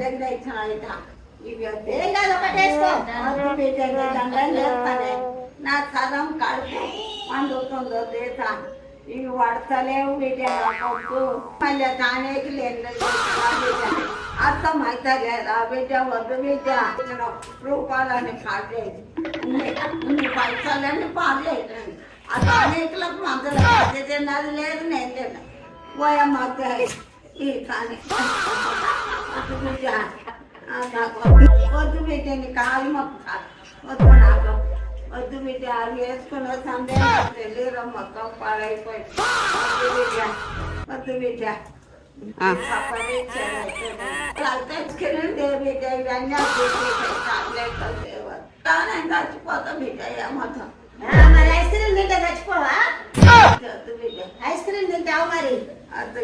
బిడ్డకి తెచ్చిన ఇవి ఏం కాదు ఒకటి వేసుకో. బిడ్డకి దండం చేస్తానే నా సగం కడుపు అందుతుందో దేశా ఇవి పడతలేవు బిడ్డ నాకొద్దు మళ్ళీ తానేకి లేదు అర్థం అయితే లేదా బిడ్డ వద్దు బిడ్డ రూపాయలని పాడలేదు ఇన్ని పైసలని పాడలేదు ఆ తానేకులకు మందులు తిన్నది లేదు నేను తిన్నా పోయమ్మ ఈ కానీ వద్దు బిడ్డ నాకు వద్దు బిడ్డ నీ కాలు మొక్క వద్దు నాకు వద్దు బిడ్డ అవి వేసుకున్న సందేహం తెలియదు మొత్తం పాడైపోయింది వద్దు బిడ్డ వద్దు బిడ్డ బిడ్డ ఇవన్నీ చచ్చిపోతా బిడ్డ మొత్తం మరి ఐస్ క్రీమ్ తింటే చచ్చిపోవా? వద్దు బిడ్డ ఐస్ క్రీమ్ తింటావు మరి? వద్దు